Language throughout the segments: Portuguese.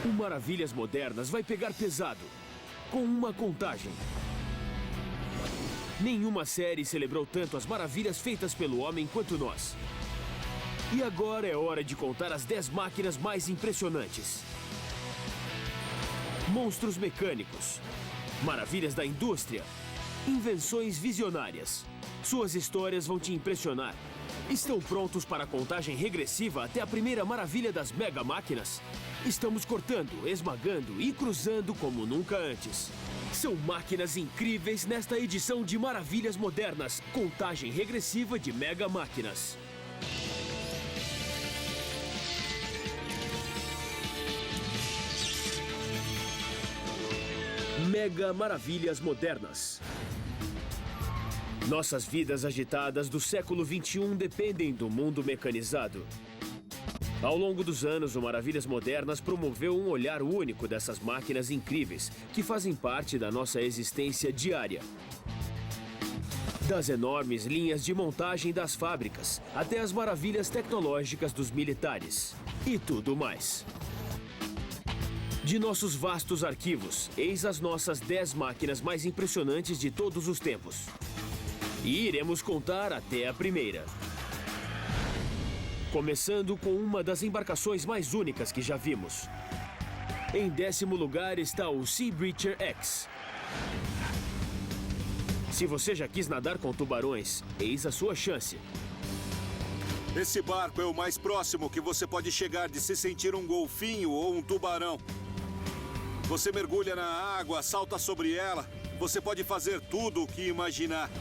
O Maravilhas Modernas vai pegar pesado, com uma contagem. Nenhuma série celebrou tanto as maravilhas feitas pelo homem quanto nós. E agora é hora de contar as 10 máquinas mais impressionantes. Monstros mecânicos, maravilhas da indústria, invenções visionárias. Suas histórias vão te impressionar. Estão prontos para a contagem regressiva até a primeira maravilha das mega máquinas? Estamos cortando, esmagando e cruzando como nunca antes. São máquinas incríveis nesta edição de Maravilhas Modernas, contagem regressiva de mega máquinas. Mega Maravilhas Modernas. Nossas vidas agitadas do século XXI dependem do mundo mecanizado. Ao longo dos anos, o Maravilhas Modernas promoveu um olhar único dessas máquinas incríveis que fazem parte da nossa existência diária. Das enormes linhas de montagem das fábricas até as maravilhas tecnológicas dos militares e tudo mais. De nossos vastos arquivos, eis as nossas 10 máquinas mais impressionantes de todos os tempos. E iremos contar até a primeira. Começando com uma das embarcações mais únicas que já vimos. Em 10º lugar está o Sea Breacher X. Se você já quis nadar com tubarões, eis a sua chance. Esse barco é o mais próximo que você pode chegar de se sentir um golfinho ou um tubarão. Você mergulha na água, salta sobre ela. Você pode fazer tudo o que imaginar.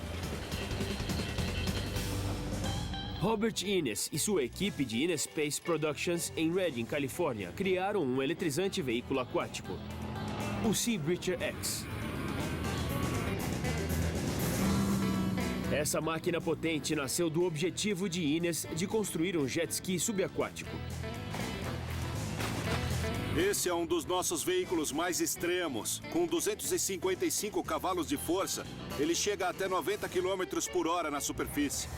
Robert Innes e sua equipe de Innes Space Productions em Redding, Califórnia, criaram um eletrizante veículo aquático, o Sea Breacher X. Essa máquina potente nasceu do objetivo de Innes de construir um jet ski subaquático. Esse é um dos nossos veículos mais extremos. Com 255 cavalos de força, ele chega até 90 km por hora na superfície.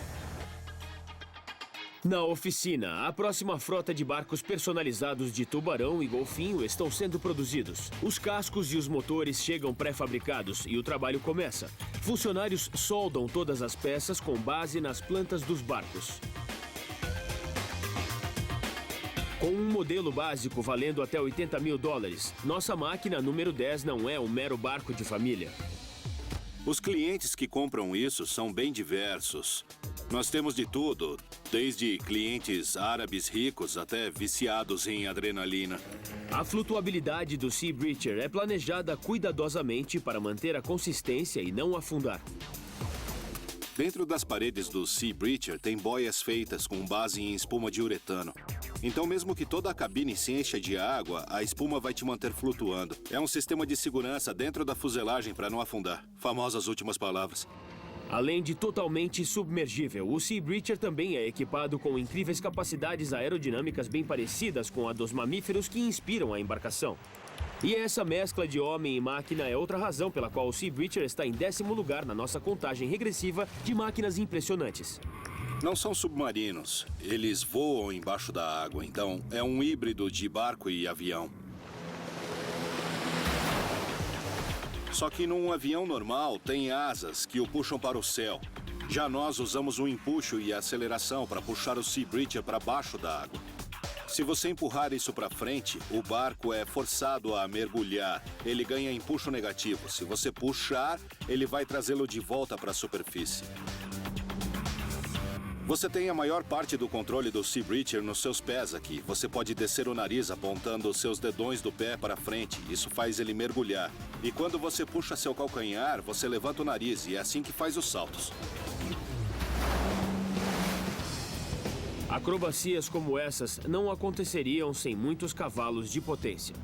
Na oficina, a próxima frota de barcos personalizados de tubarão e golfinho estão sendo produzidos. Os cascos e os motores chegam pré-fabricados e o trabalho começa. Funcionários soldam todas as peças com base nas plantas dos barcos. Com um modelo básico valendo até $80 mil, nossa máquina número 10 não é um mero barco de família. Os clientes que compram isso são bem diversos. Nós temos de tudo, desde clientes árabes ricos até viciados em adrenalina. A flutuabilidade do Sea Breacher é planejada cuidadosamente para manter a consistência e não afundar. Dentro das paredes do Sea Breacher tem boias feitas com base em espuma de uretano. Então, mesmo que toda a cabine se encha de água, a espuma vai te manter flutuando. É um sistema de segurança dentro da fuselagem para não afundar. Famosas últimas palavras. Além de totalmente submergível, o Sea Breacher também é equipado com incríveis capacidades aerodinâmicas bem parecidas com a dos mamíferos que inspiram a embarcação. E essa mescla de homem e máquina é outra razão pela qual o Sea Breacher está em 10º lugar na nossa contagem regressiva de máquinas impressionantes. Não são submarinos. Eles voam embaixo da água, então é um híbrido de barco e avião. Só que num avião normal tem asas que o puxam para o céu. Já nós usamos o empuxo e a aceleração para puxar o Sea Breacher para baixo da água. Se você empurrar isso para frente, o barco é forçado a mergulhar. Ele ganha empuxo negativo. Se você puxar, ele vai trazê-lo de volta para a superfície. Você tem a maior parte do controle do Sea Breacher nos seus pés aqui. Você pode descer o nariz apontando os seus dedões do pé para frente. Isso faz ele mergulhar. E quando você puxa seu calcanhar, você levanta o nariz e é assim que faz os saltos. Acrobacias como essas não aconteceriam sem muitos cavalos de potência.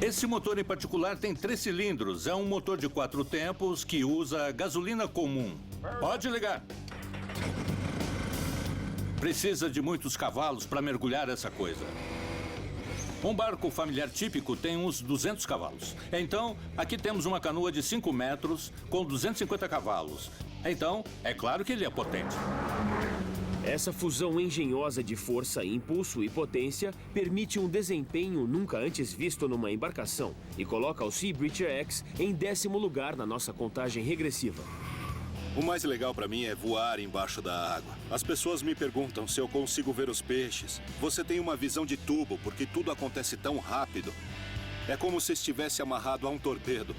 Esse motor em particular tem 3 cilindros. É um motor de 4 tempos que usa gasolina comum. Pode ligar. Precisa de muitos cavalos para mergulhar essa coisa. Um barco familiar típico tem uns 200 cavalos. Então, aqui temos uma canoa de 5 metros com 250 cavalos. Então, é claro que ele é potente. Essa fusão engenhosa de força, impulso e potência permite um desempenho nunca antes visto numa embarcação e coloca o Sea Breacher X em 10º lugar na nossa contagem regressiva. O mais legal para mim é voar embaixo da água. As pessoas me perguntam se eu consigo ver os peixes. Você tem uma visão de tubo, porque tudo acontece tão rápido. É como se estivesse amarrado a um torpedo.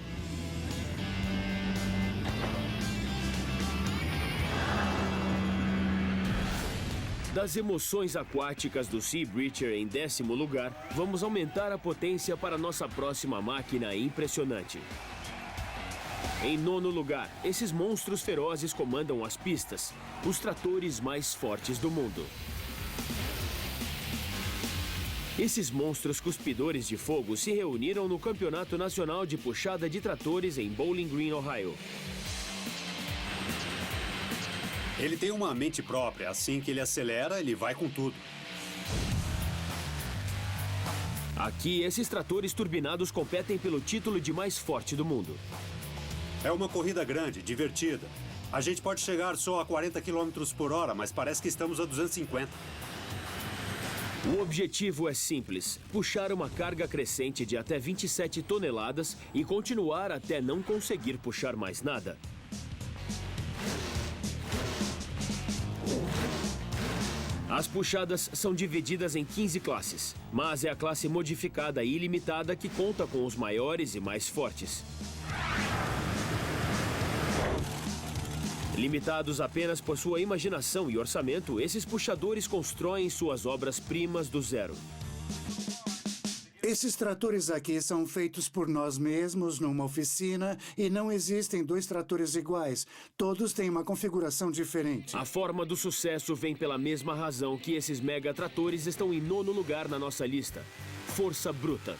Das emoções aquáticas do Sea Breacher em 10º lugar, vamos aumentar a potência para nossa próxima máquina impressionante. Em 9º lugar, esses monstros ferozes comandam as pistas, os tratores mais fortes do mundo. Esses monstros cuspidores de fogo se reuniram no Campeonato Nacional de Puxada de Tratores em Bowling Green, Ohio. Ele tem uma mente própria. Assim que ele acelera, ele vai com tudo. Aqui, esses tratores turbinados competem pelo título de mais forte do mundo. É uma corrida grande, divertida. A gente pode chegar só a 40 km por hora, mas parece que estamos a 250. O objetivo é simples: puxar uma carga crescente de até 27 toneladas e continuar até não conseguir puxar mais nada. As puxadas são divididas em 15 classes, mas é a classe modificada e ilimitada que conta com os maiores e mais fortes. Limitados apenas por sua imaginação e orçamento, esses puxadores constroem suas obras-primas do zero. Esses tratores aqui são feitos por nós mesmos numa oficina e não existem 2 tratores iguais. Todos têm uma configuração diferente. A forma do sucesso vem pela mesma razão que esses mega tratores estão em 9º lugar na nossa lista: força bruta.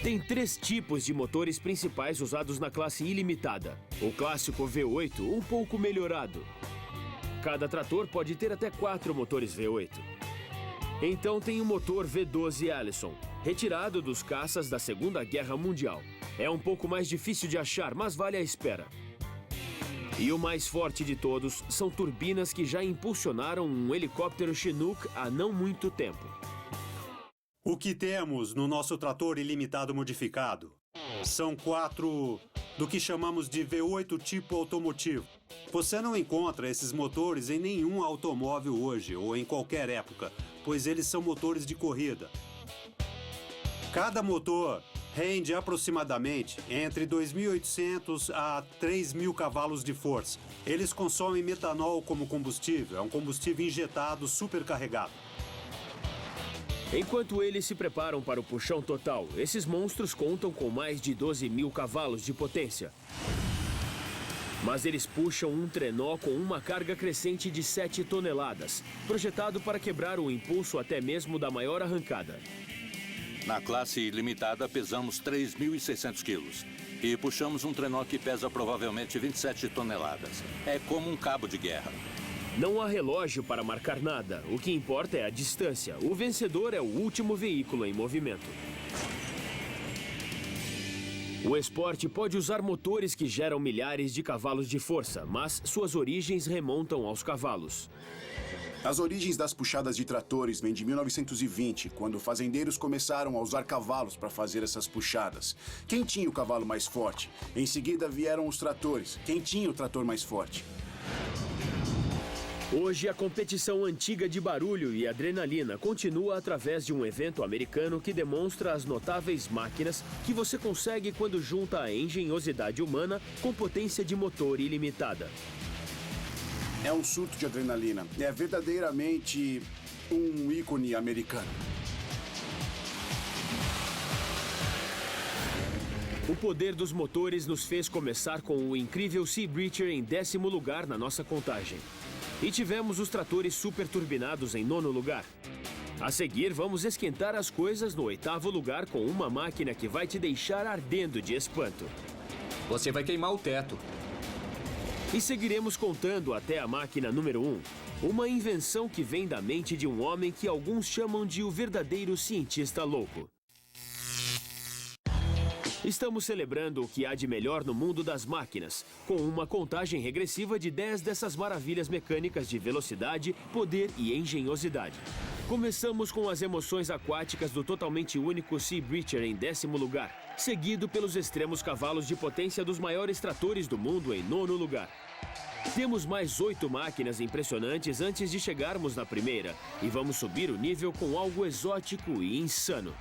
Tem 3 tipos de motores principais usados na classe ilimitada. O clássico V8, um pouco melhorado. Cada trator pode ter até 4 motores V8. Então tem o motor V12 Allison, retirado dos caças da Segunda Guerra Mundial. É um pouco mais difícil de achar, mas vale a espera. E o mais forte de todos são turbinas que já impulsionaram um helicóptero Chinook há não muito tempo. O que temos no nosso trator ilimitado modificado são 4 do que chamamos de V8 tipo automotivo. Você não encontra esses motores em nenhum automóvel hoje ou em qualquer época, pois eles são motores de corrida. Cada motor rende aproximadamente entre 2.800 a 3.000 cavalos de força. Eles consomem metanol como combustível, é um combustível injetado supercarregado. Enquanto eles se preparam para o puxão total, esses monstros contam com mais de 12.000 cavalos de potência. Mas eles puxam um trenó com uma carga crescente de 7 toneladas, projetado para quebrar o impulso até mesmo da maior arrancada. Na classe ilimitada, pesamos 3.600 quilos. E puxamos um trenó que pesa provavelmente 27 toneladas. É como um cabo de guerra. Não há relógio para marcar nada. O que importa é a distância. O vencedor é o último veículo em movimento. O esporte pode usar motores que geram milhares de cavalos de força, mas suas origens remontam aos cavalos. As origens das puxadas de tratores vêm de 1920, quando fazendeiros começaram a usar cavalos para fazer essas puxadas. Quem tinha o cavalo mais forte? Em seguida vieram os tratores. Quem tinha o trator mais forte? Hoje, a competição antiga de barulho e adrenalina continua através de um evento americano que demonstra as notáveis máquinas que você consegue quando junta a engenhosidade humana com potência de motor ilimitada. É um surto de adrenalina. É verdadeiramente um ícone americano. O poder dos motores nos fez começar com o incrível Sea Breacher em 10º lugar na nossa contagem. E tivemos os tratores super turbinados em 9º lugar. A seguir, vamos esquentar as coisas no 8º lugar com uma máquina que vai te deixar ardendo de espanto. Você vai queimar o teto. E seguiremos contando até a máquina número 1. Uma invenção que vem da mente de um homem que alguns chamam de o verdadeiro cientista louco. Estamos celebrando o que há de melhor no mundo das máquinas, com uma contagem regressiva de 10 dessas maravilhas mecânicas de velocidade, poder e engenhosidade. Começamos com as emoções aquáticas do totalmente único Sea Breacher em 10º lugar, seguido pelos extremos cavalos de potência dos maiores tratores do mundo em 9º lugar. Temos mais 8 máquinas impressionantes antes de chegarmos na primeira, e vamos subir o nível com algo exótico e insano.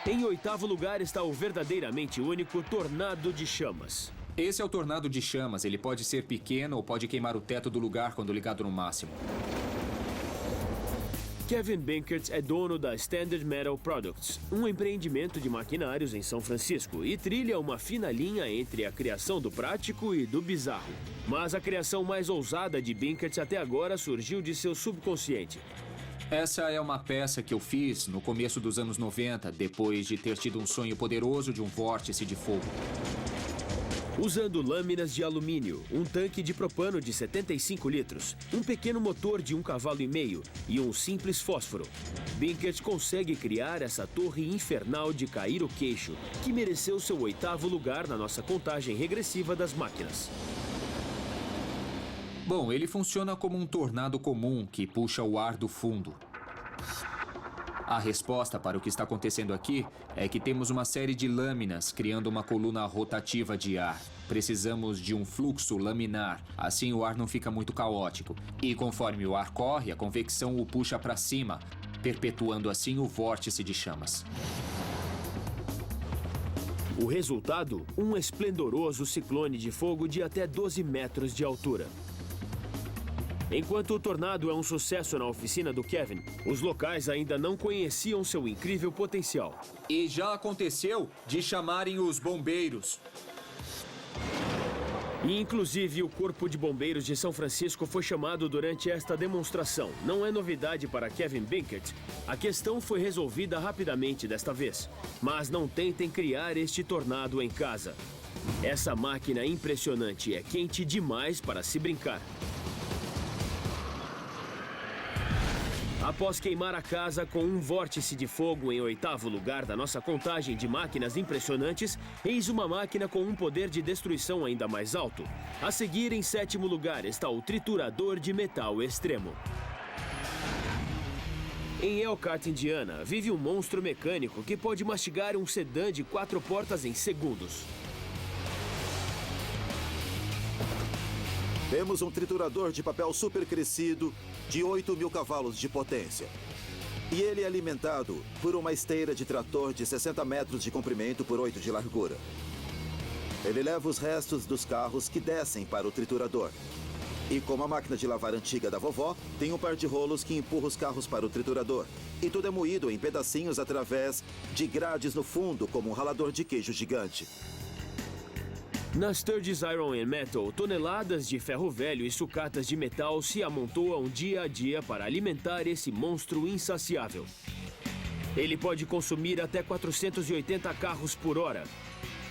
Em 8º lugar está o verdadeiramente único Tornado de Chamas. Esse é o Tornado de Chamas. Ele pode ser pequeno ou pode queimar o teto do lugar quando ligado no máximo. Kevin Binkert é dono da Standard Metal Products, um empreendimento de maquinários em São Francisco, e trilha uma fina linha entre a criação do prático e do bizarro. Mas a criação mais ousada de Binkert até agora surgiu de seu subconsciente. Essa é uma peça que eu fiz no começo dos anos 90, depois de ter tido um sonho poderoso de um vórtice de fogo. Usando lâminas de alumínio, um tanque de propano de 75 litros, um pequeno motor de 1,5 cavalos e um simples fósforo, Binkert consegue criar essa torre infernal de cair o queixo, que mereceu seu 8º lugar na nossa contagem regressiva das máquinas. Bom, ele funciona como um tornado comum que puxa o ar do fundo. A resposta para o que está acontecendo aqui é que temos uma série de lâminas criando uma coluna rotativa de ar. Precisamos de um fluxo laminar, assim o ar não fica muito caótico. E conforme o ar corre, a convecção o puxa para cima, perpetuando assim o vórtice de chamas. O resultado? Um esplendoroso ciclone de fogo de até 12 metros de altura. Enquanto o tornado é um sucesso na oficina do Kevin, os locais ainda não conheciam seu incrível potencial. E já aconteceu de chamarem os bombeiros. E inclusive o Corpo de Bombeiros de São Francisco foi chamado durante esta demonstração. Não é novidade para Kevin Binkert. A questão foi resolvida rapidamente desta vez. Mas não tentem criar este tornado em casa. Essa máquina impressionante é quente demais para se brincar. Após queimar a casa com um vórtice de fogo em 8º lugar da nossa contagem de máquinas impressionantes, eis uma máquina com um poder de destruição ainda mais alto. A seguir, em 7º lugar, está o Triturador de Metal Extremo. Em Elkhart, Indiana, vive um monstro mecânico que pode mastigar um sedã de 4 portas em segundos. Temos um triturador de papel super crescido de 8.000 cavalos de potência. E ele é alimentado por uma esteira de trator de 60 metros de comprimento por 8 de largura. Ele leva os restos dos carros que descem para o triturador. E como a máquina de lavar antiga da vovó, tem um par de rolos que empurra os carros para o triturador. E tudo é moído em pedacinhos através de grades no fundo, como um ralador de queijo gigante. Na Sturgis Iron and Metal, toneladas de ferro velho e sucatas de metal se amontoam dia a dia para alimentar esse monstro insaciável. Ele pode consumir até 480 carros por hora,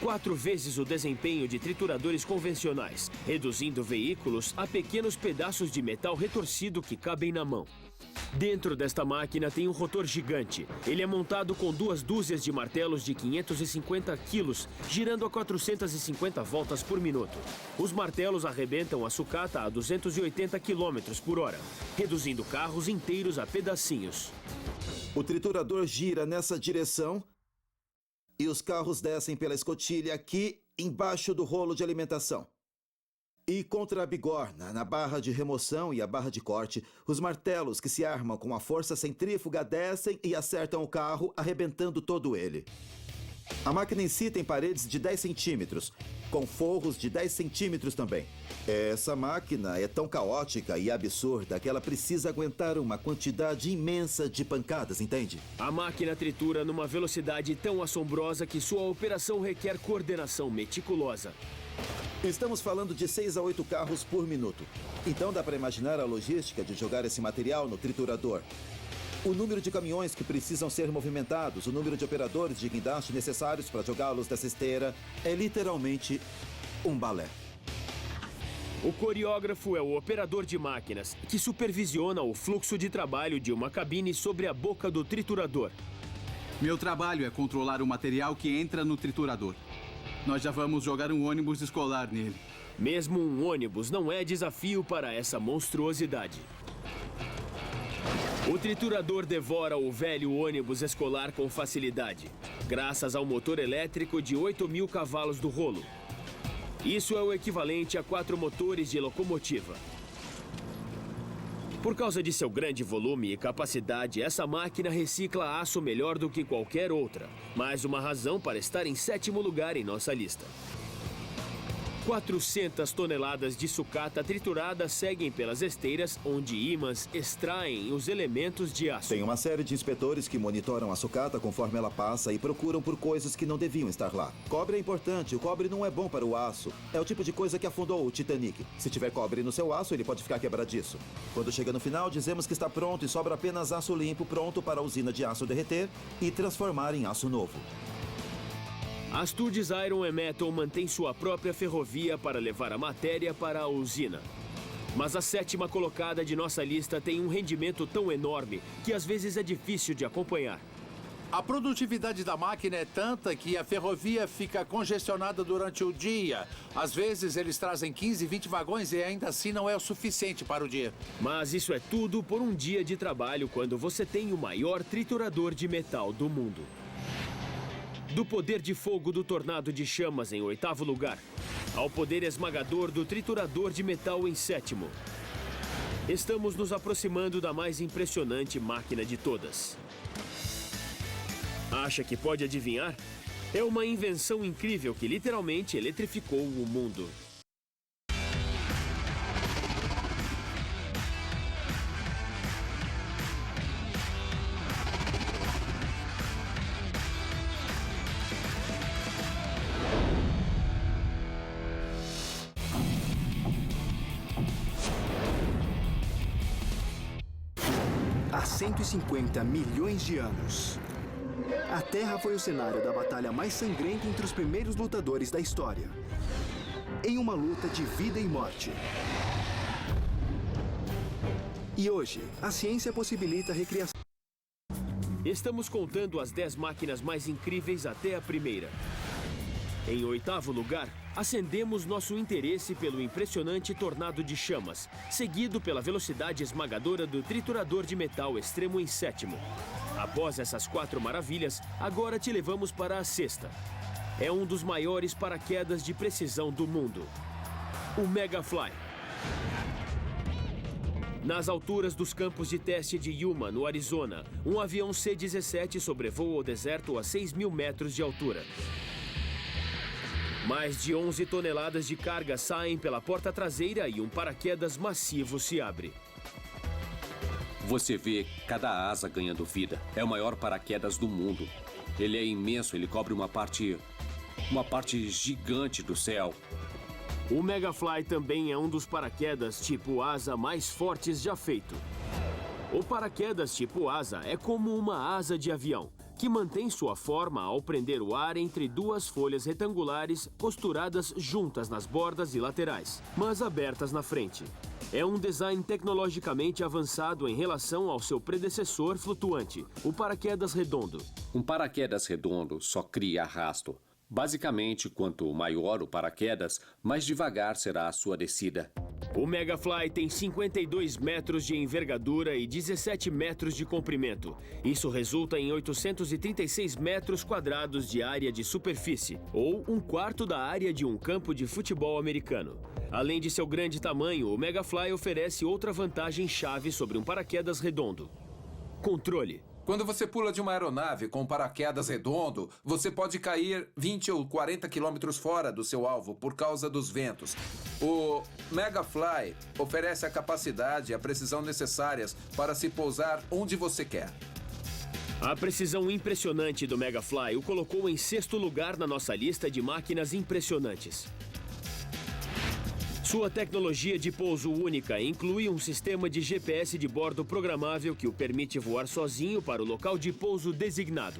4 vezes o desempenho de trituradores convencionais, reduzindo veículos a pequenos pedaços de metal retorcido que cabem na mão. Dentro desta máquina tem um rotor gigante. Ele é montado com 2 dúzias de martelos de 550 quilos, girando a 450 voltas por minuto. Os martelos arrebentam a sucata a 280 km por hora, reduzindo carros inteiros a pedacinhos. O triturador gira nessa direção e os carros descem pela escotilha aqui embaixo do rolo de alimentação. E contra a bigorna, na barra de remoção e a barra de corte, os martelos que se armam com a força centrífuga descem e acertam o carro, arrebentando todo ele. A máquina em si tem paredes de 10 centímetros, com forros de 10 centímetros também. Essa máquina é tão caótica e absurda que ela precisa aguentar uma quantidade imensa de pancadas, entende? A máquina tritura numa velocidade tão assombrosa que sua operação requer coordenação meticulosa. Estamos falando de 6 a 8 carros por minuto. Então dá para imaginar a logística de jogar esse material no triturador. O número de caminhões que precisam ser movimentados, o número de operadores de guindaste necessários para jogá-los dessa esteira, é literalmente um balé. O coreógrafo é o operador de máquinas, que supervisiona o fluxo de trabalho de uma cabine sobre a boca do triturador. Meu trabalho é controlar o material que entra no triturador. Nós já vamos jogar um ônibus escolar nele. Mesmo um ônibus não é desafio para essa monstruosidade. O triturador devora o velho ônibus escolar com facilidade, graças ao motor elétrico de 8.000 cavalos do rolo. Isso é o equivalente a 4 motores de locomotiva. Por causa de seu grande volume e capacidade, essa máquina recicla aço melhor do que qualquer outra. Mais uma razão para estar em 7º lugar em nossa lista. 400 toneladas de sucata triturada seguem pelas esteiras, onde ímãs extraem os elementos de aço. Tem uma série de inspetores que monitoram a sucata conforme ela passa e procuram por coisas que não deviam estar lá. Cobre é importante, o cobre não é bom para o aço. É o tipo de coisa que afundou o Titanic. Se tiver cobre no seu aço, ele pode ficar quebradiço. Quando chega no final, dizemos que está pronto e sobra apenas aço limpo, pronto para a usina de aço derreter e transformar em aço novo. A Sturgis Iron and Metal mantém sua própria ferrovia para levar a matéria para a usina. Mas a 7ª colocada de nossa lista tem um rendimento tão enorme que às vezes é difícil de acompanhar. A produtividade da máquina é tanta que a ferrovia fica congestionada durante o dia. Às vezes eles trazem 15, 20 vagões e ainda assim não é o suficiente para o dia. Mas isso é tudo por um dia de trabalho quando você tem o maior triturador de metal do mundo. Do poder de fogo do tornado de chamas em 8º lugar, ao poder esmagador do triturador de metal em 7º. Estamos nos aproximando da mais impressionante máquina de todas. Acha que pode adivinhar? É uma invenção incrível que literalmente eletrificou o mundo. Há 150 milhões de anos, a Terra foi o cenário da batalha mais sangrenta entre os primeiros lutadores da história. Em uma luta de vida e morte. E hoje, a ciência possibilita a recriação. Estamos contando as 10 máquinas mais incríveis até a primeira. Em 8º lugar, acendemos nosso interesse pelo impressionante tornado de chamas, seguido pela velocidade esmagadora do triturador de metal extremo em 7º. Após essas 4 maravilhas, agora te levamos para a 6ª. É um dos maiores paraquedas de precisão do mundo. O Megafly. Nas alturas dos campos de teste de Yuma, no Arizona, um avião C-17 sobrevoa o deserto a 6.000 metros de altura. Mais de 11 toneladas de carga saem pela porta traseira e um paraquedas massivo se abre. Você vê cada asa ganhando vida. É o maior paraquedas do mundo. Ele é imenso, ele cobre uma parte gigante do céu. O Megafly também é um dos paraquedas tipo asa mais fortes já feito. O paraquedas tipo asa é como uma asa de avião, que mantém sua forma ao prender o ar entre 2 folhas retangulares costuradas juntas nas bordas e laterais, mas abertas na frente. É um design tecnologicamente avançado em relação ao seu predecessor flutuante, o paraquedas redondo. Um paraquedas redondo só cria arrasto. Basicamente, quanto maior o paraquedas, mais devagar será a sua descida. O Megafly tem 52 metros de envergadura e 17 metros de comprimento. Isso resulta em 836 metros quadrados de área de superfície, ou 1/4 da área de um campo de futebol americano. Além de seu grande tamanho, o Megafly oferece outra vantagem chave sobre um paraquedas redondo: controle. Quando você pula de uma aeronave com paraquedas redondo, você pode cair 20 ou 40 quilômetros fora do seu alvo por causa dos ventos. O Megafly oferece a capacidade e a precisão necessárias para se pousar onde você quer. A precisão impressionante do Megafly o colocou em 6º lugar na nossa lista de máquinas impressionantes. Sua tecnologia de pouso única inclui um sistema de GPS de bordo programável que o permite voar sozinho para o local de pouso designado.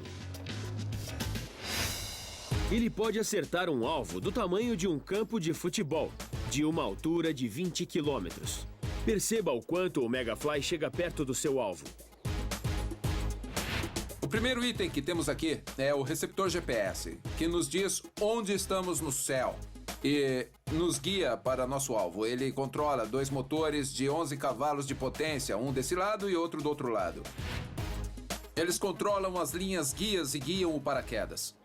Ele pode acertar um alvo do tamanho de um campo de futebol, de uma altura de 20 quilômetros. Perceba o quanto o Megafly chega perto do seu alvo. primeiro item que temos aqui é o receptor GPS, que nos diz onde estamos no céu e nos guia para nosso alvo. Ele controla 2 motores de 11 cavalos de potência, um desse lado e outro do outro lado. Eles controlam as linhas guias e guiam o paraquedas.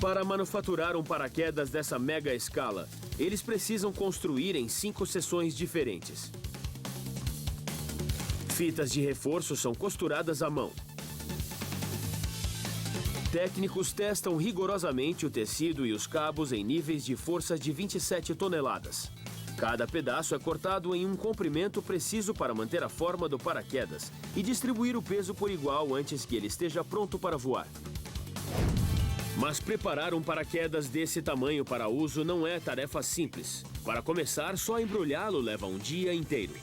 Para manufaturar um paraquedas dessa mega escala, eles precisam construir em 5 seções diferentes. Fitas de reforço são costuradas à mão. Técnicos testam rigorosamente o tecido e os cabos em níveis de força de 27 toneladas. Cada pedaço é cortado em um comprimento preciso para manter a forma do paraquedas e distribuir o peso por igual antes que ele esteja pronto para voar. Mas preparar um paraquedas desse tamanho para uso não é tarefa simples. Para começar, só embrulhá-lo leva um dia inteiro.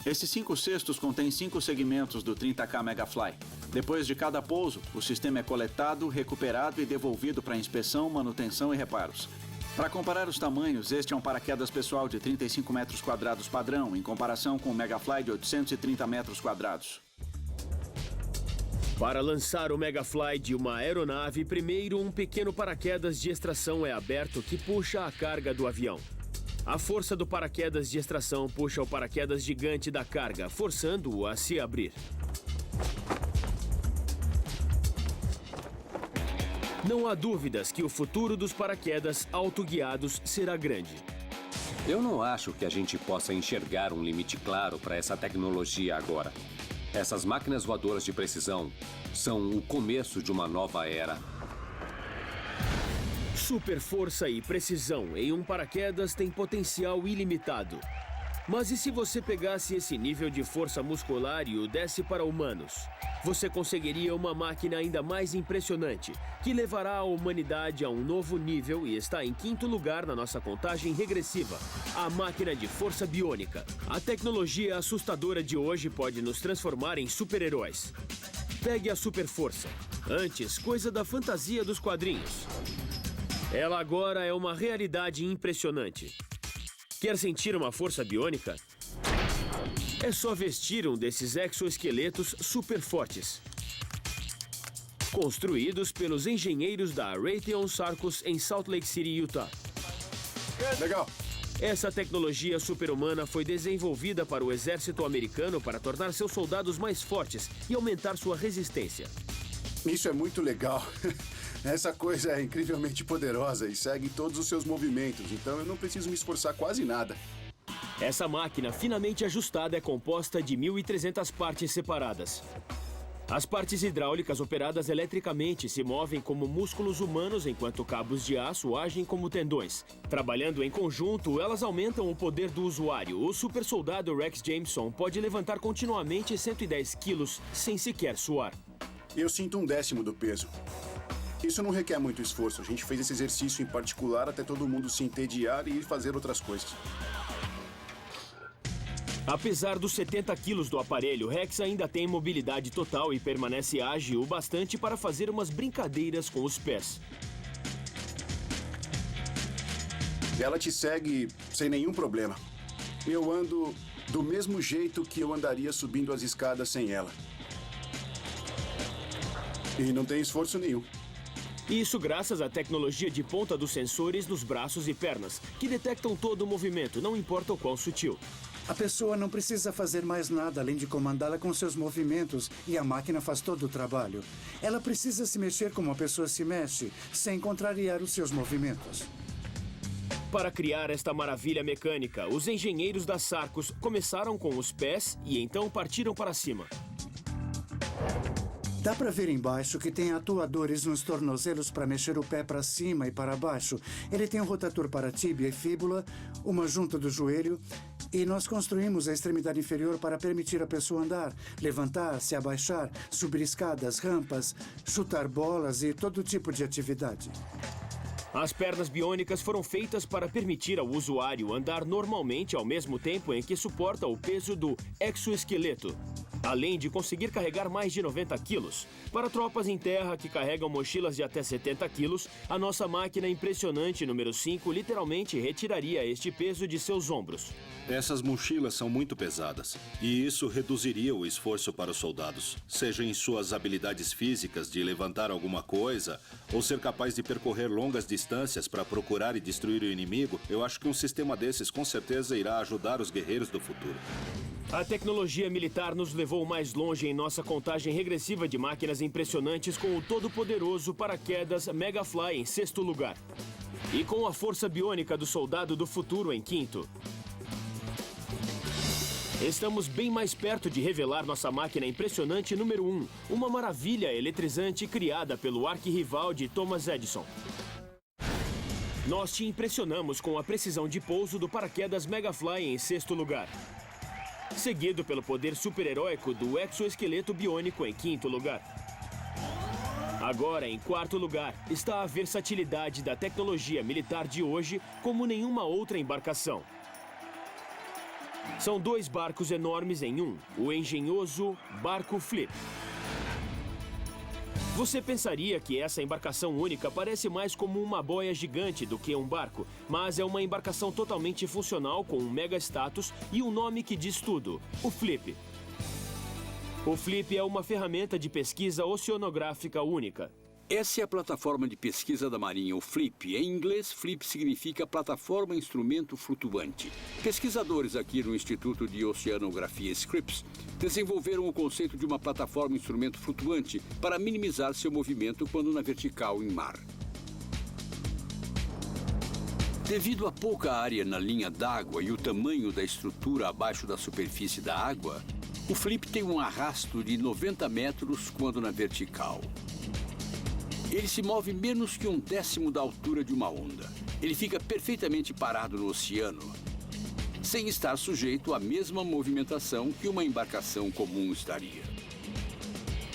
Esses 5 cestos contêm 5 segmentos do 30K Megafly. Depois de cada pouso, o sistema é coletado, recuperado e devolvido para inspeção, manutenção e reparos. Para comparar os tamanhos, este é um paraquedas pessoal de 35 metros quadrados padrão, em comparação com o Megafly de 830 metros quadrados. Para lançar o Megafly de uma aeronave, primeiro um pequeno paraquedas de extração é aberto que puxa a carga do avião. A força do paraquedas de extração puxa o paraquedas gigante da carga, forçando-o a se abrir. Não há dúvidas que o futuro dos paraquedas autoguiados será grande. Eu não acho que a gente possa enxergar um limite claro para essa tecnologia agora. Essas máquinas voadoras de precisão são o começo de uma nova era. Super força e precisão em um paraquedas tem potencial ilimitado. Mas e se você pegasse esse nível de força muscular e o desse para humanos? Você conseguiria uma máquina ainda mais impressionante, que levará a humanidade a um novo nível e está em 5º lugar na nossa contagem regressiva, a máquina de força biônica. A tecnologia assustadora de hoje pode nos transformar em super-heróis. Pegue a super força. Antes, coisa da fantasia dos quadrinhos. Ela agora é uma realidade impressionante. Quer sentir uma força biônica? É só vestir um desses exoesqueletos super fortes. Construídos pelos engenheiros da Raytheon Sarcos em Salt Lake City, Utah. Legal. Essa tecnologia super-humana foi desenvolvida para o exército americano para tornar seus soldados mais fortes e aumentar sua resistência. Isso é muito legal. Essa coisa é incrivelmente poderosa e segue todos os seus movimentos, então eu não preciso me esforçar quase nada. Essa máquina finamente ajustada é composta de 1.300 partes separadas. As partes hidráulicas operadas eletricamente se movem como músculos humanos, enquanto cabos de aço agem como tendões. Trabalhando em conjunto, elas aumentam o poder do usuário. O super soldado Rex Jameson pode levantar continuamente 110 quilos sem sequer suar. Eu sinto 1/10 do peso. Isso não requer muito esforço. A gente fez esse exercício em particular até todo mundo se entediar e ir fazer outras coisas. Apesar dos 70 quilos do aparelho, Rex ainda tem mobilidade total e permanece ágil o bastante para fazer umas brincadeiras com os pés. Ela te segue sem nenhum problema. Eu ando do mesmo jeito que eu andaria subindo as escadas sem ela. E não tem esforço nenhum. Isso graças à tecnologia de ponta dos sensores nos braços e pernas, que detectam todo o movimento, não importa o quão sutil. A pessoa não precisa fazer mais nada além de comandá-la com seus movimentos e a máquina faz todo o trabalho. Ela precisa se mexer como a pessoa se mexe, sem contrariar os seus movimentos. Para criar esta maravilha mecânica, os engenheiros da Sarcos começaram com os pés e então partiram para cima. Dá para ver embaixo que tem atuadores nos tornozelos para mexer o pé para cima e para baixo. Ele tem um rotator para tíbia e fíbula, uma junta do joelho, e nós construímos a extremidade inferior para permitir a pessoa andar, levantar, se abaixar, subir escadas, rampas, chutar bolas e todo tipo de atividade. As pernas biônicas foram feitas para permitir ao usuário andar normalmente ao mesmo tempo em que suporta o peso do exoesqueleto, além de conseguir carregar mais de 90 quilos. Para tropas em terra que carregam mochilas de até 70 quilos, a nossa máquina impressionante número 5 literalmente retiraria este peso de seus ombros. Essas mochilas são muito pesadas, e isso reduziria o esforço para os soldados, seja em suas habilidades físicas de levantar alguma coisa, ou ser capaz de percorrer longas distâncias para procurar e destruir o inimigo. Eu acho que um sistema desses com certeza irá ajudar os guerreiros do futuro. A tecnologia militar nos levou mais longe em nossa contagem regressiva de máquinas impressionantes com o todo-poderoso paraquedas Megafly em 6º lugar. E com a força biônica do soldado do futuro em 5º. Estamos bem mais perto de revelar nossa máquina impressionante número 1, uma maravilha eletrizante criada pelo arquirrival de Thomas Edison. Nós te impressionamos com a precisão de pouso do paraquedas Megafly em 6º lugar. Seguido pelo poder super-heróico do exoesqueleto biônico em 5º lugar. Agora, em 4º lugar, está a versatilidade da tecnologia militar de hoje como nenhuma outra embarcação. São 2 barcos enormes em um, o engenhoso barco Flip. Você pensaria que essa embarcação única parece mais como uma boia gigante do que um barco, mas é uma embarcação totalmente funcional com um mega status e um nome que diz tudo, o Flip. O Flip é uma ferramenta de pesquisa oceanográfica única. Essa é a plataforma de pesquisa da Marinha, o FLIP. Em inglês, FLIP significa Plataforma Instrumento Flutuante. Pesquisadores aqui no Instituto de Oceanografia Scripps desenvolveram o conceito de uma plataforma instrumento flutuante para minimizar seu movimento quando na vertical em mar. Devido à pouca área na linha d'água e o tamanho da estrutura abaixo da superfície da água, o FLIP tem um arrasto de 90 metros quando na vertical. Ele se move menos que 1/10 da altura de uma onda. Ele fica perfeitamente parado no oceano, sem estar sujeito à mesma movimentação que uma embarcação comum estaria.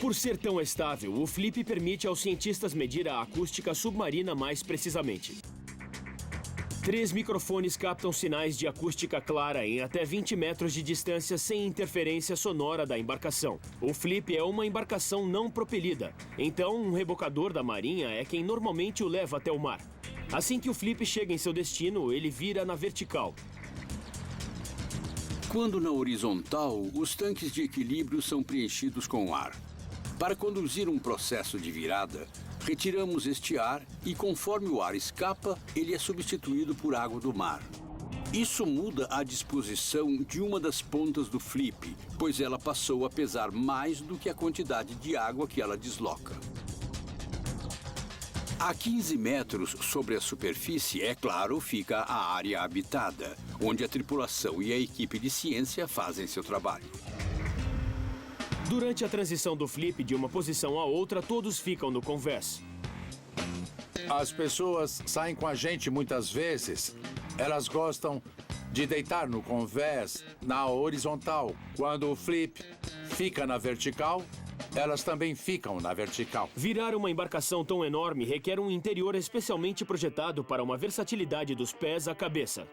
Por ser tão estável, o Flip permite aos cientistas medir a acústica submarina mais precisamente. 3 microfones captam sinais de acústica clara em até 20 metros de distância sem interferência sonora da embarcação. O Flip é uma embarcação não propelida, então um rebocador da Marinha é quem normalmente o leva até o mar. Assim que o Flip chega em seu destino, ele vira na vertical. Quando na horizontal, os tanques de equilíbrio são preenchidos com ar. Para conduzir um processo de virada, retiramos este ar e, conforme o ar escapa, ele é substituído por água do mar. Isso muda a disposição de uma das pontas do Flip, pois ela passou a pesar mais do que a quantidade de água que ela desloca. A 15 metros sobre a superfície, é claro, fica a área habitada, onde a tripulação e a equipe de ciência fazem seu trabalho. Durante a transição do Flip de uma posição a outra, todos ficam no convés. As pessoas saem com a gente muitas vezes. Elas gostam de deitar no convés na horizontal. Quando o Flip fica na vertical, elas também ficam na vertical. Virar uma embarcação tão enorme requer um interior especialmente projetado para uma versatilidade dos pés à cabeça.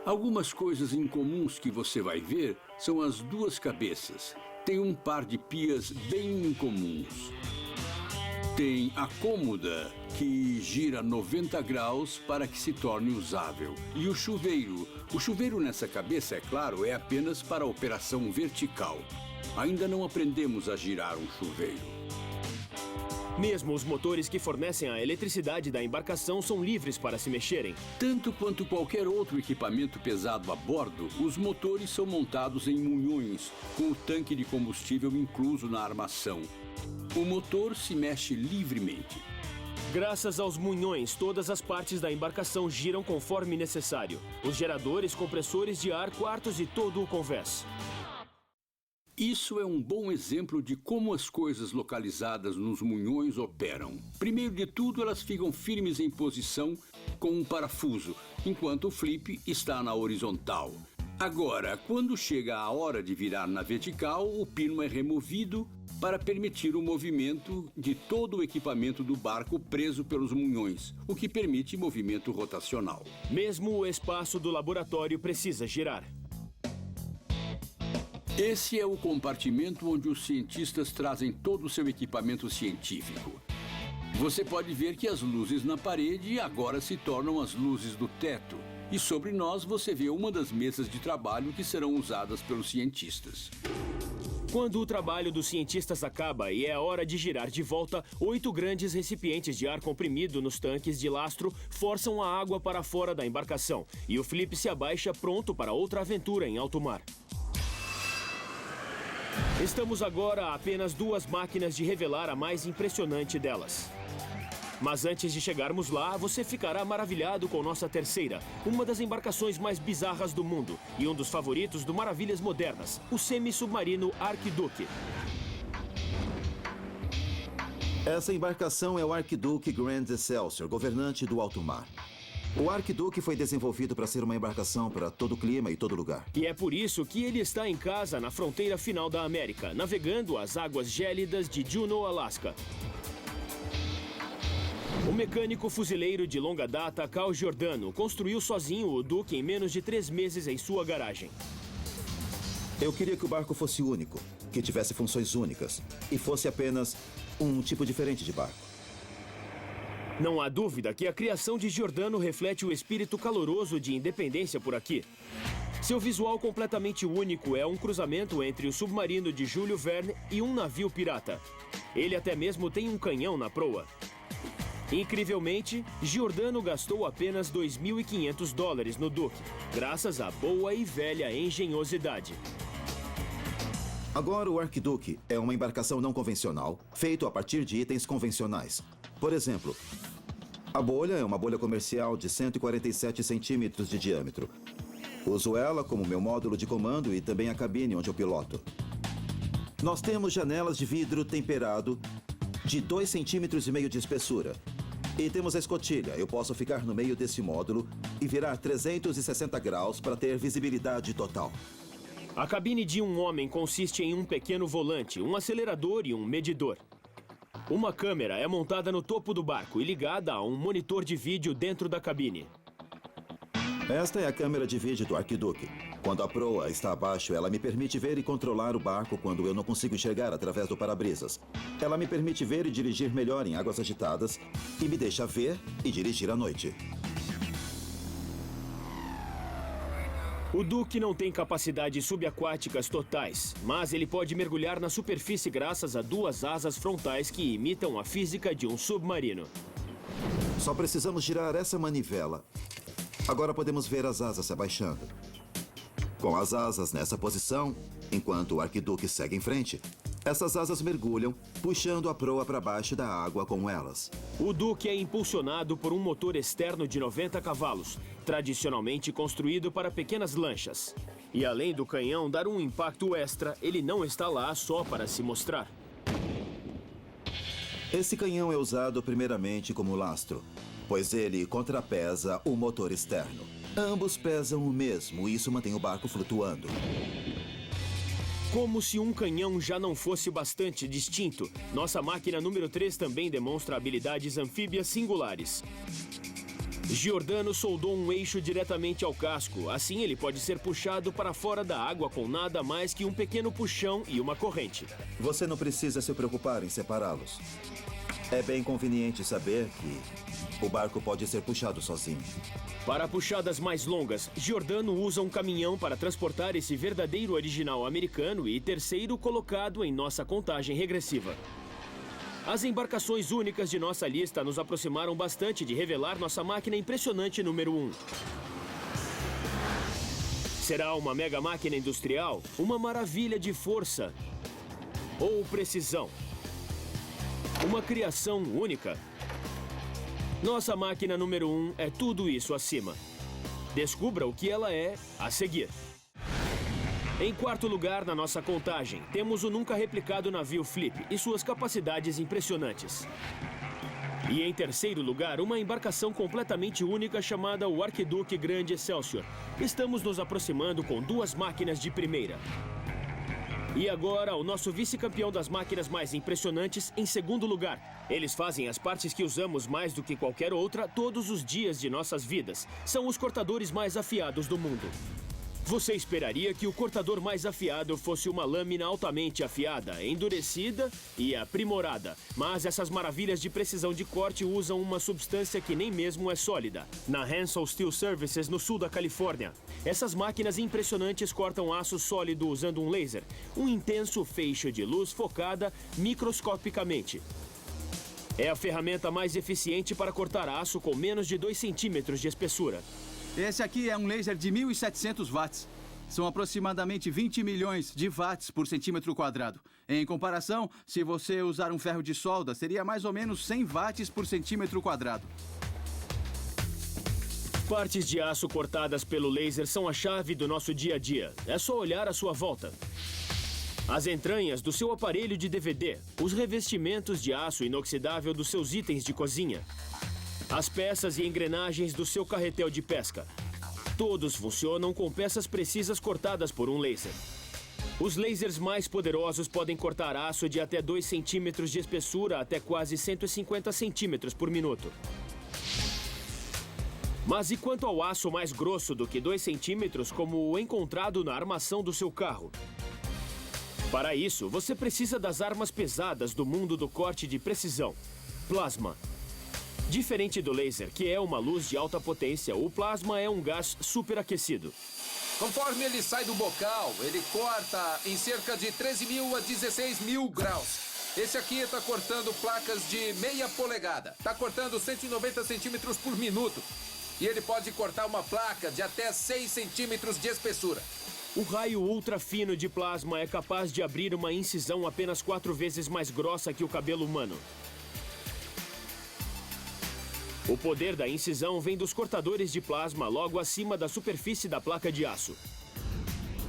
Algumas coisas incomuns que você vai ver são as 2 cabeças. Tem um par de pias bem incomuns. Tem a cômoda, que gira 90 graus para que se torne usável. E o chuveiro. O chuveiro nessa cabeça, é claro, é apenas para a operação vertical. Ainda não aprendemos a girar um chuveiro. Mesmo os motores que fornecem a eletricidade da embarcação são livres para se mexerem. Tanto quanto qualquer outro equipamento pesado a bordo, os motores são montados em munhões, com o tanque de combustível incluso na armação. O motor se mexe livremente. Graças aos munhões, todas as partes da embarcação giram conforme necessário. Os geradores, compressores de ar, quartos e todo o convés. Isso é um bom exemplo de como as coisas localizadas nos munhões operam. Primeiro de tudo, elas ficam firmes em posição com um parafuso, enquanto o Flip está na horizontal. Agora, quando chega a hora de virar na vertical, o pino é removido para permitir o movimento de todo o equipamento do barco preso pelos munhões, o que permite movimento rotacional. Mesmo o espaço do laboratório precisa girar. Esse é o compartimento onde os cientistas trazem todo o seu equipamento científico. Você pode ver que as luzes na parede agora se tornam as luzes do teto. E sobre nós você vê uma das mesas de trabalho que serão usadas pelos cientistas. Quando o trabalho dos cientistas acaba e é a hora de girar de volta, 8 grandes recipientes de ar comprimido nos tanques de lastro forçam a água para fora da embarcação. E o Flip se abaixa pronto para outra aventura em alto mar. Estamos agora a apenas 2 máquinas de revelar a mais impressionante delas. Mas antes de chegarmos lá, você ficará maravilhado com nossa terceira, uma das embarcações mais bizarras do mundo e um dos favoritos do Maravilhas Modernas, o semi-submarino Arquiduque. Essa embarcação é o Arquiduque Grand Excelsior, governante do alto mar. O Arquiduque foi desenvolvido para ser uma embarcação para todo clima e todo lugar. E é por isso que ele está em casa na fronteira final da América, navegando as águas gélidas de Juneau, Alasca. O mecânico fuzileiro de longa data, Cal Giordano, construiu sozinho o Duque em menos de 3 meses em sua garagem. Eu queria que o barco fosse único, que tivesse funções únicas e fosse apenas um tipo diferente de barco. Não há dúvida que a criação de Giordano reflete o espírito caloroso de independência por aqui. Seu visual completamente único é um cruzamento entre o submarino de Júlio Verne e um navio pirata. Ele até mesmo tem um canhão na proa. Incrivelmente, Giordano gastou apenas $2.500 no Duque, graças à boa e velha engenhosidade. Agora o Arquiduque é uma embarcação não convencional, feito a partir de itens convencionais. Por exemplo, a bolha é uma bolha comercial de 147 centímetros de diâmetro. Uso ela como meu módulo de comando e também a cabine onde eu piloto. Nós temos janelas de vidro temperado de 2,5 centímetros de espessura. E temos a escotilha. Eu posso ficar no meio desse módulo e virar 360 graus para ter visibilidade total. A cabine de um homem consiste em um pequeno volante, um acelerador e um medidor. Uma câmera é montada no topo do barco e ligada a um monitor de vídeo dentro da cabine. Esta é a câmera de vídeo do Arquiduque. Quando a proa está abaixo, ela me permite ver e controlar o barco quando eu não consigo enxergar através do para-brisas. Ela me permite ver e dirigir melhor em águas agitadas e me deixa ver e dirigir à noite. O Duque não tem capacidades subaquáticas totais, mas ele pode mergulhar na superfície graças a 2 asas frontais que imitam a física de um submarino. Só precisamos girar essa manivela. Agora podemos ver as asas se abaixando. Com as asas nessa posição, enquanto o Arquiduque segue em frente, essas asas mergulham, puxando a proa para baixo da água com elas. O Duque é impulsionado por um motor externo de 90 cavalos, tradicionalmente construído para pequenas lanchas. E além do canhão dar um impacto extra, ele não está lá só para se mostrar. Esse canhão é usado primeiramente como lastro, pois ele contrapesa o motor externo. Ambos pesam o mesmo e isso mantém o barco flutuando. Como se um canhão já não fosse bastante distinto, nossa máquina número 3 também demonstra habilidades anfíbias singulares. Giordano soldou um eixo diretamente ao casco, assim ele pode ser puxado para fora da água com nada mais que um pequeno puxão e uma corrente. Você não precisa se preocupar em separá-los. É bem conveniente saber que o barco pode ser puxado sozinho. Para puxadas mais longas, Giordano usa um caminhão para transportar esse verdadeiro original americano e terceiro colocado em nossa contagem regressiva. As embarcações únicas de nossa lista nos aproximaram bastante de revelar nossa máquina impressionante número 1. Será uma mega máquina industrial? Uma maravilha de força? Ou precisão? Uma criação única? Nossa máquina número 1 é tudo isso acima. Descubra o que ela é a seguir. Em quarto lugar na nossa contagem, temos o nunca replicado navio Flip e suas capacidades impressionantes. E em terceiro lugar, uma embarcação completamente única chamada o Arquiduque Grand Excelsior. Estamos nos aproximando com 2 máquinas de primeira. E agora, o nosso vice-campeão das máquinas mais impressionantes em segundo lugar. Eles fazem as partes que usamos mais do que qualquer outra todos os dias de nossas vidas. São os cortadores mais afiados do mundo. Você esperaria que o cortador mais afiado fosse uma lâmina altamente afiada, endurecida e aprimorada. Mas essas maravilhas de precisão de corte usam uma substância que nem mesmo é sólida. Na Hansel Steel Services, no sul da Califórnia, essas máquinas impressionantes cortam aço sólido usando um laser, um intenso feixe de luz focada microscopicamente. É a ferramenta mais eficiente para cortar aço com menos de 2 centímetros de espessura. Esse aqui é um laser de 1.700 watts. São aproximadamente 20 milhões de watts por centímetro quadrado. Em comparação, se você usar um ferro de solda, seria mais ou menos 100 watts por centímetro quadrado. Partes de aço cortadas pelo laser são a chave do nosso dia a dia. É só olhar à sua volta. As entranhas do seu aparelho de DVD, os revestimentos de aço inoxidável dos seus itens de cozinha, as peças e engrenagens do seu carretel de pesca. Todos funcionam com peças precisas cortadas por um laser. Os lasers mais poderosos podem cortar aço de até 2 centímetros de espessura até quase 150 centímetros por minuto. Mas e quanto ao aço mais grosso do que 2 centímetros, como o encontrado na armação do seu carro? Para isso, você precisa das armas pesadas do mundo do corte de precisão: plasma. Diferente do laser, que é uma luz de alta potência, o plasma é um gás superaquecido. Conforme ele sai do bocal, ele corta em cerca de 13.000 a 16.000 graus. Esse aqui está cortando placas de meia polegada. Está cortando 190 centímetros por minuto. E ele pode cortar uma placa de até 6 centímetros de espessura. O raio ultra fino de plasma é capaz de abrir uma incisão apenas 4 vezes mais grossa que o cabelo humano. O poder da incisão vem dos cortadores de plasma logo acima da superfície da placa de aço.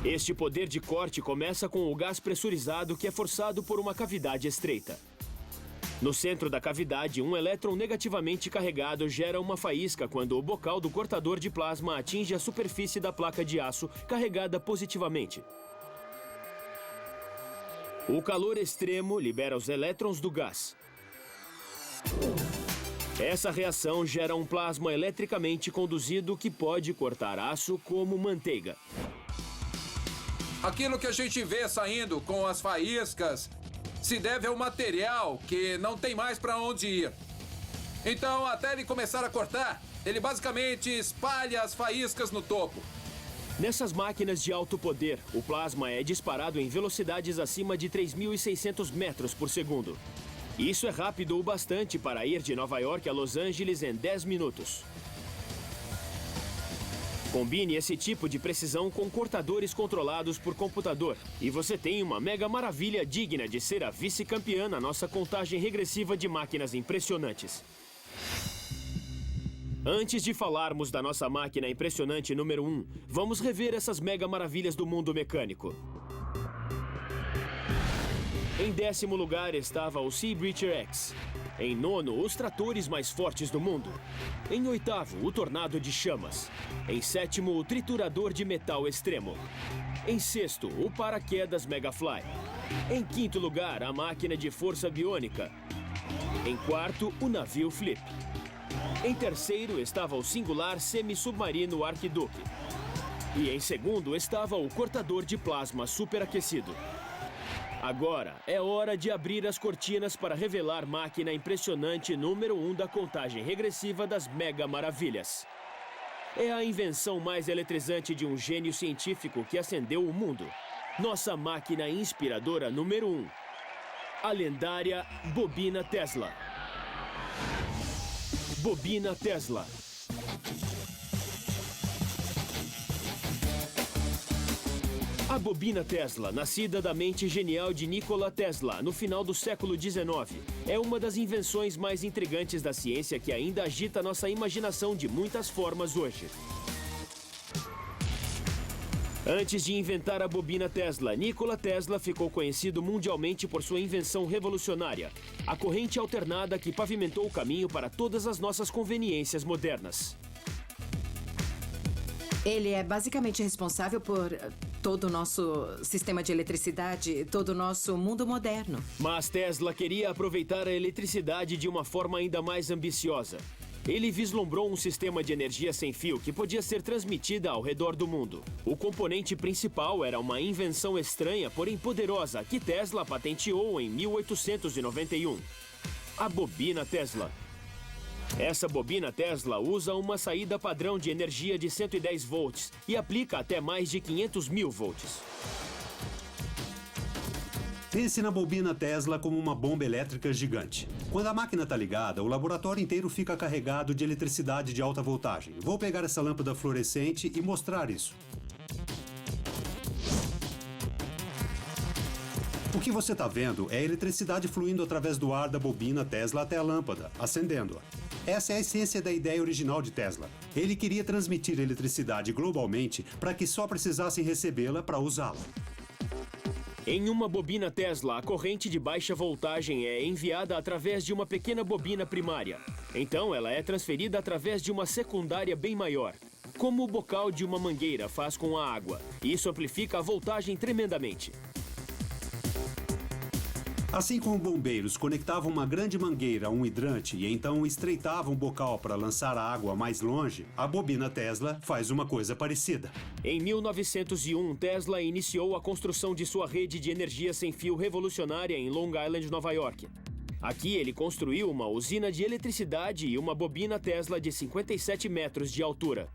Este poder de corte começa com o gás pressurizado que é forçado por uma cavidade estreita. No centro da cavidade, um elétron negativamente carregado gera uma faísca quando o bocal do cortador de plasma atinge a superfície da placa de aço carregada positivamente. O calor extremo libera os elétrons do gás. Essa reação gera um plasma eletricamente conduzido que pode cortar aço como manteiga. Aquilo que a gente vê saindo com as faíscas se deve ao material que não tem mais para onde ir. Então, até ele começar a cortar, ele basicamente espalha as faíscas no topo. Nessas máquinas de alto poder, o plasma é disparado em velocidades acima de 3.600 metros por segundo. Isso é rápido o bastante para ir de Nova York a Los Angeles em 10 minutos. Combine esse tipo de precisão com cortadores controlados por computador e você tem uma mega maravilha digna de ser a vice-campeã na nossa contagem regressiva de máquinas impressionantes. Antes de falarmos da nossa máquina impressionante número 1, vamos rever essas mega maravilhas do mundo mecânico. Em 10º lugar estava o Sea Breacher X. Em 9º, os tratores mais fortes do mundo. Em 8º, o Tornado de Chamas. Em 7º, o Triturador de Metal Extremo. Em 6º, o Paraquedas Megafly. Em 5º lugar, a Máquina de Força Biônica. Em 4º, o Navio Flip. Em 3º, estava o singular semi-submarino Arquiduque. E em 2º, estava o Cortador de Plasma Superaquecido. Agora é hora de abrir as cortinas para revelar máquina impressionante número 1 da contagem regressiva das Mega Maravilhas. É a invenção mais eletrizante de um gênio científico que acendeu o mundo. Nossa máquina inspiradora número 1. A lendária Bobina Tesla. Bobina Tesla. A bobina Tesla, nascida da mente genial de Nikola Tesla no final do século XIX, é uma das invenções mais intrigantes da ciência que ainda agita nossa imaginação de muitas formas hoje. Antes de inventar a bobina Tesla, Nikola Tesla ficou conhecido mundialmente por sua invenção revolucionária, a corrente alternada que pavimentou o caminho para todas as nossas conveniências modernas. Ele é basicamente responsável por todo o nosso sistema de eletricidade, todo o nosso mundo moderno. Mas Tesla queria aproveitar a eletricidade de uma forma ainda mais ambiciosa. Ele vislumbrou um sistema de energia sem fio que podia ser transmitida ao redor do mundo. O componente principal era uma invenção estranha, porém poderosa, que Tesla patenteou em 1891. A bobina Tesla. Essa bobina Tesla usa uma saída padrão de energia de 110 volts e aplica até mais de 500 mil volts. Pense na bobina Tesla como uma bomba elétrica gigante. Quando a máquina está ligada, o laboratório inteiro fica carregado de eletricidade de alta voltagem. Vou pegar essa lâmpada fluorescente e mostrar isso. O que você está vendo é a eletricidade fluindo através do ar da bobina Tesla até a lâmpada, acendendo-a. Essa é a essência da ideia original de Tesla. Ele queria transmitir eletricidade globalmente para que só precisassem recebê-la para usá-la. Em uma bobina Tesla, a corrente de baixa voltagem é enviada através de uma pequena bobina primária. Então, ela é transferida através de uma secundária bem maior, como o bocal de uma mangueira faz com a água. Isso amplifica a voltagem tremendamente. Assim como bombeiros conectavam uma grande mangueira a um hidrante e então estreitavam o bocal para lançar a água mais longe, a bobina Tesla faz uma coisa parecida. Em 1901, Tesla iniciou a construção de sua rede de energia sem fio revolucionária em Long Island, Nova York. Aqui ele construiu uma usina de eletricidade e uma bobina Tesla de 57 metros de altura.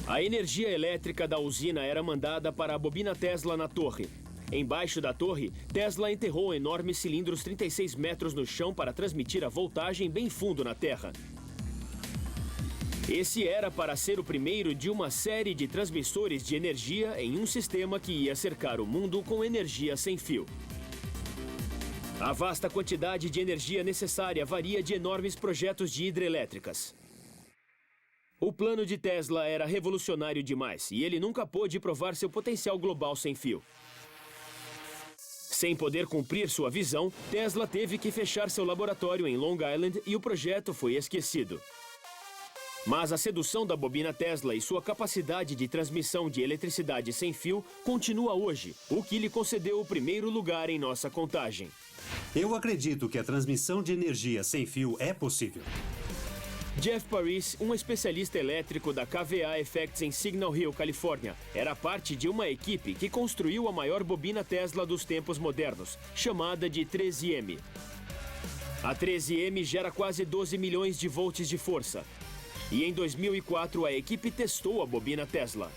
A energia elétrica da usina era mandada para a bobina Tesla na torre. Embaixo da torre, Tesla enterrou enormes cilindros 36 metros no chão para transmitir a voltagem bem fundo na terra. Esse era para ser o primeiro de uma série de transmissores de energia em um sistema que ia cercar o mundo com energia sem fio. A vasta quantidade de energia necessária varia de enormes projetos de hidrelétricas. O plano de Tesla era revolucionário demais e ele nunca pôde provar seu potencial global sem fio. Sem poder cumprir sua visão, Tesla teve que fechar seu laboratório em Long Island e o projeto foi esquecido. Mas a sedução da bobina Tesla e sua capacidade de transmissão de eletricidade sem fio continua hoje, o que lhe concedeu o primeiro lugar em nossa contagem. Eu acredito que a transmissão de energia sem fio é possível. Jeff Paris, um especialista elétrico da KVA Effects em Signal Hill, Califórnia, era parte de uma equipe que construiu a maior bobina Tesla dos tempos modernos, chamada de 13M. A 13M gera quase 12 milhões de volts de força. E em 2004, a equipe testou a bobina Tesla.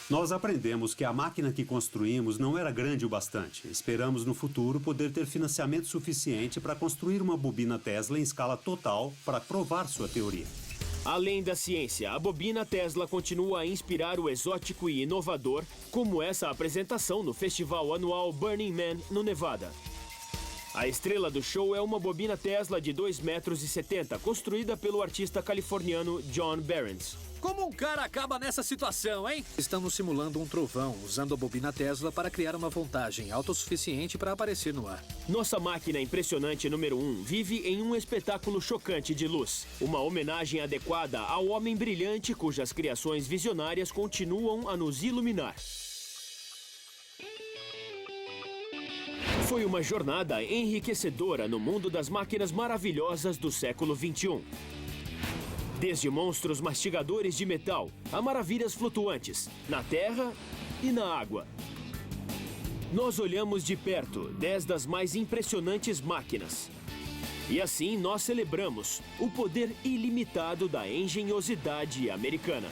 Nós aprendemos que a máquina que construímos não era grande o bastante. Esperamos no futuro poder ter financiamento suficiente para construir uma bobina Tesla em escala total para provar sua teoria. Além da ciência, a bobina Tesla continua a inspirar o exótico e inovador, como essa apresentação no festival anual Burning Man, no Nevada. A estrela do show é uma bobina Tesla de 2,70 metros, construída pelo artista californiano John Behrens. Como um cara acaba nessa situação, hein? Estamos simulando um trovão, usando a bobina Tesla para criar uma voltagem autossuficiente para aparecer no ar. Nossa máquina impressionante número 1 vive em um espetáculo chocante de luz. Uma homenagem adequada ao homem brilhante cujas criações visionárias continuam a nos iluminar. Foi uma jornada enriquecedora no mundo das máquinas maravilhosas do século XXI. Desde monstros mastigadores de metal a maravilhas flutuantes, na terra e na água. Nós olhamos de perto 10 das mais impressionantes máquinas. E assim nós celebramos o poder ilimitado da engenhosidade americana.